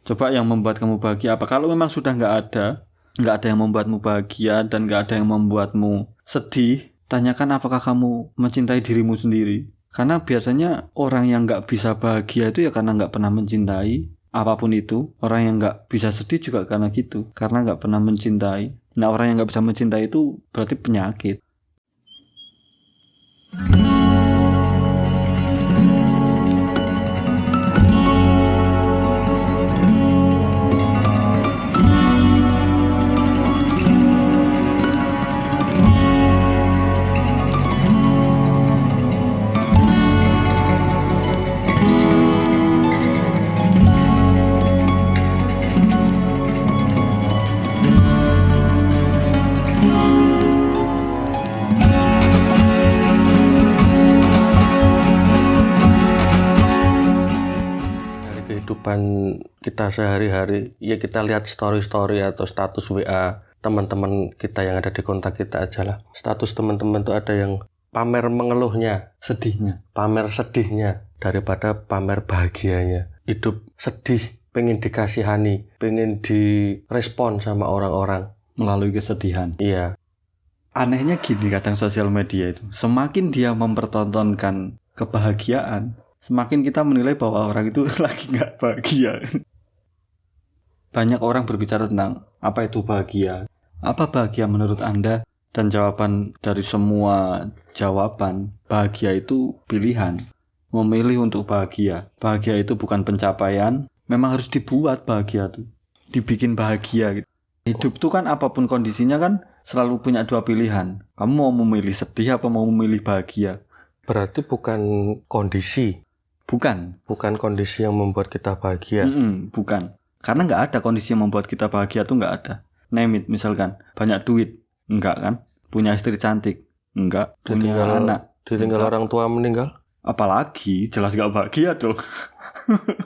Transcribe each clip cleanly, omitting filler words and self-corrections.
Coba yang membuat kamu bahagia apa? Kalau memang sudah nggak ada yang membuatmu bahagia dan nggak ada yang membuatmu sedih, tanyakan apakah kamu mencintai dirimu sendiri. Karena biasanya orang yang nggak bisa bahagia itu ya karena nggak pernah mencintai apapun itu. Orang yang nggak bisa sedih juga karena gitu, karena nggak pernah mencintai. Nah, orang yang nggak bisa mencintai itu berarti penyakit. Kehidupan kita sehari-hari, ya kita lihat story-story atau status WA teman-teman kita yang ada di kontak kita aja lah. Status teman-teman tuh ada yang pamer mengeluhnya, pamer sedihnya daripada pamer bahagianya. Hidup sedih, pengen dikasihani, pengen direspon sama orang-orang Melalui kesedihan. Iya. Anehnya gini kadang sosial media itu, semakin dia mempertontonkan kebahagiaan, semakin kita menilai bahwa orang itu lagi gak bahagia. Banyak orang berbicara tentang apa itu bahagia. Apa bahagia menurut Anda? Dan jawaban dari semua jawaban, bahagia itu pilihan. Memilih untuk bahagia. Bahagia itu bukan pencapaian, memang harus dibuat bahagia tuh. Dibikin bahagia gitu. Hidup tuh kan apapun kondisinya kan selalu punya dua pilihan. Kamu mau memilih sedih apa mau memilih bahagia? Berarti bukan kondisi. Bukan Kondisi yang membuat kita bahagia. Bukan. Karena nggak ada kondisi yang membuat kita bahagia tuh nggak ada. Name it, misalkan banyak duit, enggak kan? Punya istri cantik, enggak. Punya anak, ditinggal enggak. Orang tua meninggal, apalagi jelas nggak bahagia dong.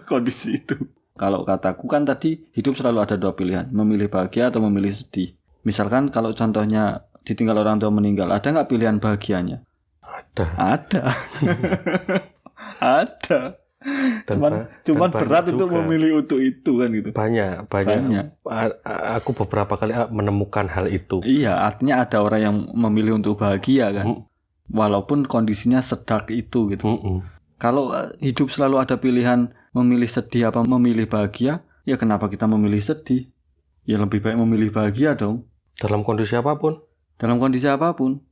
Kondisi itu. Kalau kataku kan tadi hidup selalu ada dua pilihan, memilih bahagia atau memilih sedih. Misalkan kalau contohnya ditinggal orang tua meninggal, ada nggak pilihan bahagianya? Ada. Ada. Cuman berat untuk memilih untuk itu kan gitu. Banyak. Aku beberapa kali menemukan hal itu. Iya, artinya ada orang yang memilih untuk bahagia kan. Walaupun kondisinya sedark itu gitu. Kalau hidup selalu ada pilihan memilih sedih apa memilih bahagia, ya kenapa kita memilih sedih? Ya lebih baik memilih bahagia dong. Dalam kondisi apapun.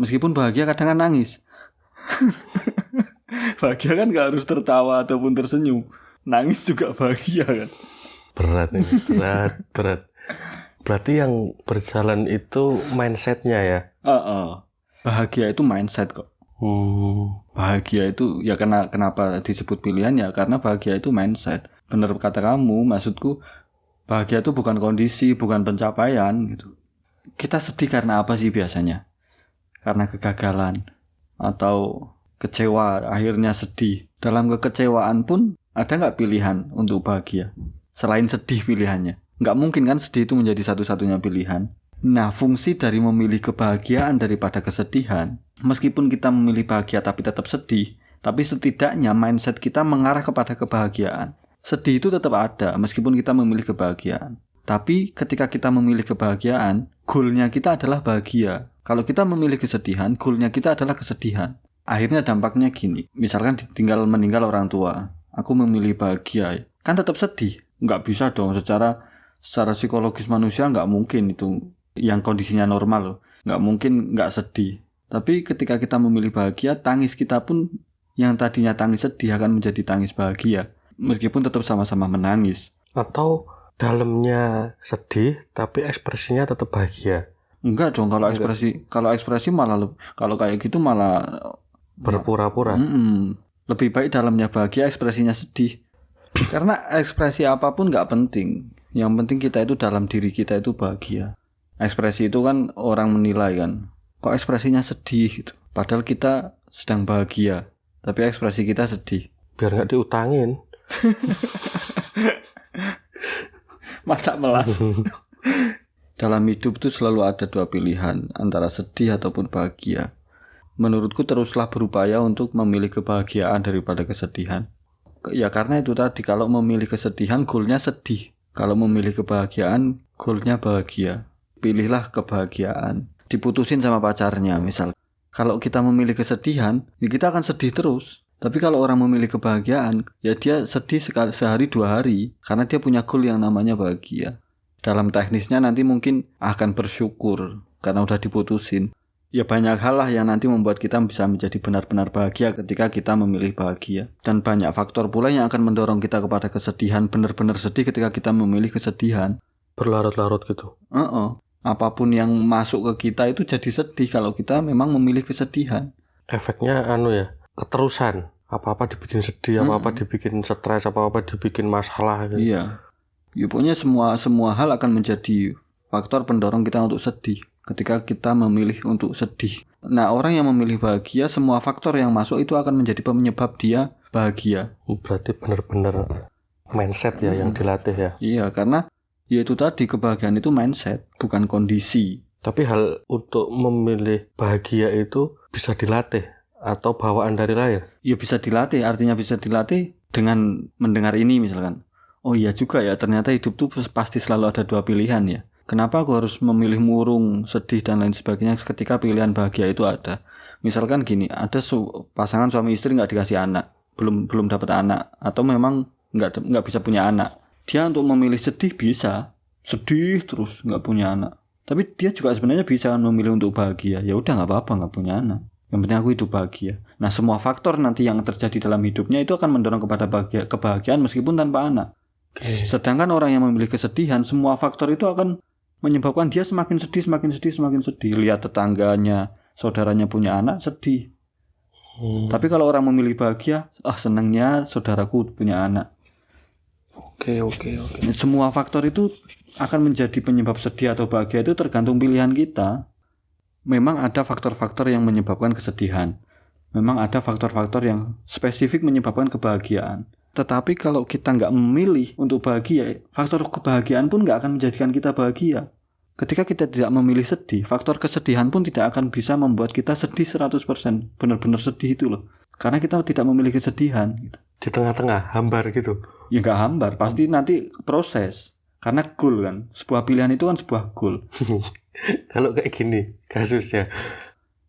Meskipun bahagia kadang kan nangis. Bahagia kan gak harus tertawa ataupun tersenyum. Nangis juga bahagia kan. Berat ini, berat. Berarti yang berjalan itu mindsetnya ya? Bahagia itu mindset kok. Bahagia itu ya kenapa disebut pilihan ya karena bahagia itu mindset. Bener kata kamu, maksudku bahagia itu bukan kondisi, bukan pencapaian gitu. Kita sedih karena apa sih biasanya? Karena kegagalan atau kecewa, akhirnya sedih. Dalam kekecewaan pun ada nggak pilihan untuk bahagia? Selain sedih pilihannya. Nggak mungkin kan sedih itu menjadi satu-satunya pilihan. Nah, fungsi dari memilih kebahagiaan daripada kesedihan, meskipun kita memilih bahagia tapi tetap sedih, tapi setidaknya mindset kita mengarah kepada kebahagiaan. Sedih itu tetap ada meskipun kita memilih kebahagiaan. Tapi ketika kita memilih kebahagiaan, goalnya kita adalah bahagia. Kalau kita memilih kesedihan, goalnya kita adalah kesedihan. Akhirnya dampaknya gini, misalkan ditinggal meninggal orang tua, aku memilih bahagia, kan tetap sedih. Nggak bisa dong, secara psikologis manusia nggak mungkin itu yang kondisinya normal loh. Nggak mungkin nggak sedih. Tapi ketika kita memilih bahagia, tangis kita pun yang tadinya tangis sedih akan menjadi tangis bahagia. Meskipun tetap sama-sama menangis. Atau dalamnya sedih, tapi ekspresinya tetap bahagia. Enggak dong, kalau ekspresi malah, kalau kayak gitu malah berpura-pura. Lebih baik dalamnya bahagia, ekspresinya sedih. Karena ekspresi apapun nggak penting. Yang penting kita itu dalam diri kita itu bahagia. Ekspresi itu kan orang menilai kan, kok ekspresinya sedih gitu. Padahal kita sedang bahagia, tapi ekspresi kita sedih. Biar nggak diutangin. Macak melas. Dalam hidup itu selalu ada dua pilihan, antara sedih ataupun bahagia. Menurutku teruslah berupaya untuk memilih kebahagiaan daripada kesedihan. Ya karena itu tadi, kalau memilih kesedihan goalnya sedih. Kalau memilih kebahagiaan goalnya bahagia. Pilihlah kebahagiaan. Diputusin sama pacarnya misal. Kalau kita memilih kesedihan, ya kita akan sedih terus. Tapi kalau orang memilih kebahagiaan, ya dia sedih sehari 2 hari. Karena dia punya goal yang namanya bahagia. Dalam teknisnya nanti mungkin akan bersyukur karena udah diputusin. Ya banyak hal lah yang nanti membuat kita bisa menjadi benar-benar bahagia ketika kita memilih bahagia. Dan banyak faktor pula yang akan mendorong kita kepada kesedihan, benar-benar sedih ketika kita memilih kesedihan. Berlarut-larut gitu. Apapun yang masuk ke kita itu jadi sedih kalau kita memang memilih kesedihan. Efeknya keterusan. Apa-apa dibikin sedih, apa-apa dibikin stres, apa-apa dibikin masalah gitu. Iya. Ya pokoknya semua hal akan menjadi faktor pendorong kita untuk sedih ketika kita memilih untuk sedih. Nah, orang yang memilih bahagia, semua faktor yang masuk itu akan menjadi penyebab dia bahagia. Berarti benar-benar mindset ya yang dilatih ya. Iya, karena ya itu tadi, kebahagiaan itu mindset, bukan kondisi. Tapi hal untuk memilih bahagia itu bisa dilatih atau bawaan dari lahir? Ya bisa dilatih, artinya bisa dilatih dengan mendengar ini misalkan. Oh iya juga ya, ternyata hidup tuh pasti selalu ada 2 pilihan ya. Kenapa aku harus memilih murung, sedih dan lain sebagainya ketika pilihan bahagia itu ada? Misalkan gini, ada pasangan suami istri nggak dikasih anak, belum dapat anak, atau memang nggak bisa punya anak. Dia untuk memilih sedih bisa, sedih terus nggak punya anak. Tapi dia juga sebenarnya bisa memilih untuk bahagia. Ya udah nggak apa-apa nggak punya anak. Yang penting aku hidup bahagia. Nah semua faktor nanti yang terjadi dalam hidupnya itu akan mendorong kepada kebahagiaan meskipun tanpa anak. Sedangkan orang yang memilih kesedihan, semua faktor itu akan menyebabkan dia semakin sedih. Lihat tetangganya, saudaranya punya anak, sedih. Tapi kalau orang memilih bahagia, senangnya saudaraku punya anak. Oke. Semua faktor itu akan menjadi penyebab sedih atau bahagia itu tergantung pilihan kita. Memang ada faktor-faktor yang menyebabkan kesedihan. Memang ada faktor-faktor yang spesifik menyebabkan kebahagiaan. Tetapi kalau kita nggak memilih untuk bahagia, faktor kebahagiaan pun nggak akan menjadikan kita bahagia. Ketika kita tidak memilih sedih, faktor kesedihan pun tidak akan bisa membuat kita sedih 100%. Benar-benar sedih itu loh. Karena kita tidak memilih kesedihan. Gitu. Di tengah-tengah, hambar gitu. Ya nggak hambar, pasti nanti proses. Karena goal kan, sebuah pilihan itu kan sebuah goal. Kalau kayak gini kasusnya,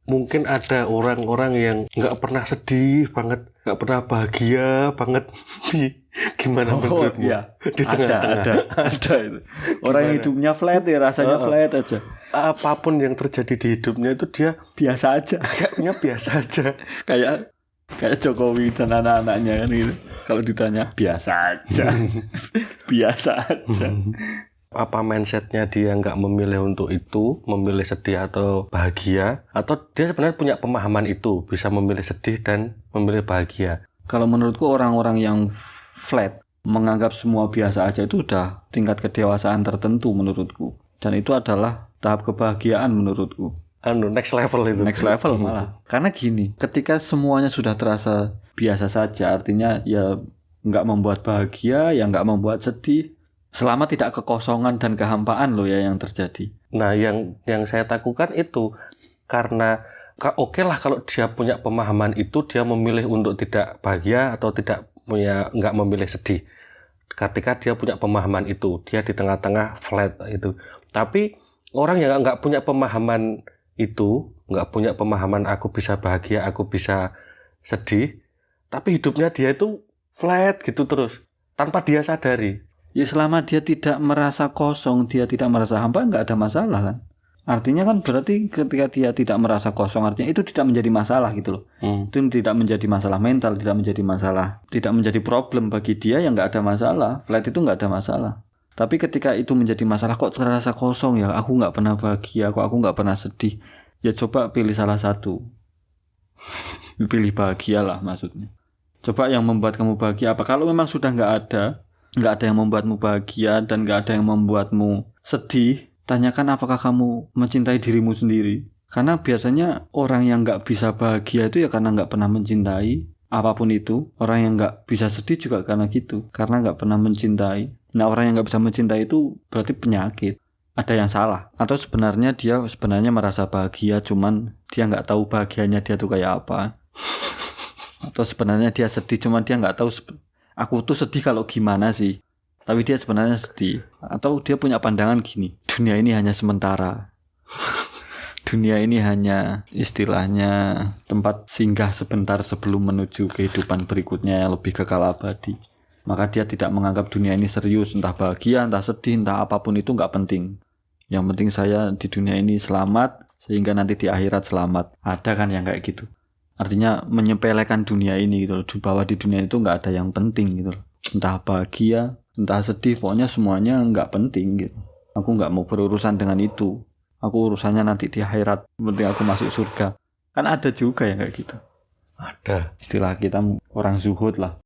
mungkin ada orang-orang yang nggak pernah sedih banget, nggak pernah bahagia banget. Gimana menurutmu? Iya. Di tengah-tengah. Ada itu. Orang yang hidupnya flat ya, rasanya flat aja. Apapun yang terjadi di hidupnya itu dia biasa aja. Kayaknya biasa aja. Kayak Jokowi dan anak-anaknya kan gitu. Kalau ditanya biasa aja. Biasa aja. Apa mindsetnya dia nggak memilih untuk itu, memilih sedih atau bahagia, atau dia sebenarnya punya pemahaman itu, bisa memilih sedih dan memilih bahagia? Kalau menurutku orang-orang yang flat, menganggap semua biasa aja, itu udah tingkat kedewasaan tertentu menurutku. Dan itu adalah tahap kebahagiaan menurutku. Next level itu. Next level malah. Karena gini, ketika semuanya sudah terasa biasa saja, artinya ya nggak membuat bahagia, ya nggak membuat sedih. Selama tidak kekosongan dan kehampaan loh ya yang terjadi. Nah yang saya takutkan itu, karena oke lah kalau dia punya pemahaman itu, dia memilih untuk tidak bahagia atau nggak memilih sedih. Ketika dia punya pemahaman itu, dia di tengah-tengah flat itu. Tapi orang yang nggak punya pemahaman itu, nggak punya pemahaman aku bisa bahagia, aku bisa sedih, tapi hidupnya dia itu flat gitu terus, tanpa dia sadari. Ya selama dia tidak merasa kosong, dia tidak merasa hampa, nggak ada masalah kan. Artinya kan berarti ketika dia tidak merasa kosong, artinya itu tidak menjadi masalah gitu loh. Itu tidak menjadi masalah mental, tidak menjadi masalah, tidak menjadi problem bagi dia, yang nggak ada masalah. Flat itu nggak ada masalah. Tapi ketika itu menjadi masalah, kok terasa kosong ya, aku nggak pernah bahagia, kok aku nggak pernah sedih. Ya coba pilih salah satu. Pilih bahagia lah maksudnya. Coba yang membuat kamu bahagia apa. Kalau memang sudah nggak ada yang membuatmu bahagia dan nggak ada yang membuatmu sedih, tanyakan apakah kamu mencintai dirimu sendiri. Karena biasanya orang yang nggak bisa bahagia itu ya karena nggak pernah mencintai apapun itu. Orang yang nggak bisa sedih juga karena gitu, karena nggak pernah mencintai. Nah orang yang nggak bisa mencintai itu berarti penyakit. Ada yang salah. Atau sebenarnya dia merasa bahagia, cuman dia nggak tahu bahagianya dia tuh kayak apa. Atau sebenarnya dia sedih, cuman dia nggak tahu aku tuh sedih kalau gimana sih. Tapi dia sebenarnya sedih. Atau dia punya pandangan gini, dunia ini hanya sementara. Dunia ini hanya istilahnya tempat singgah sebentar sebelum menuju kehidupan berikutnya yang lebih kekal abadi. Maka dia tidak menganggap dunia ini serius, entah bahagia, entah sedih, entah apapun itu nggak penting. Yang penting saya di dunia ini selamat, sehingga nanti di akhirat selamat. Ada kan yang kayak gitu. Artinya menyepelekan dunia ini gitu loh. Bahwa di dunia itu nggak ada yang penting gitu loh. Entah bahagia, entah sedih, pokoknya semuanya nggak penting gitu. Aku nggak mau berurusan dengan itu. Aku urusannya nanti di akhirat. Penting aku masuk surga. Kan ada juga yang kayak gitu. Ada. Istilah kita orang zuhud lah.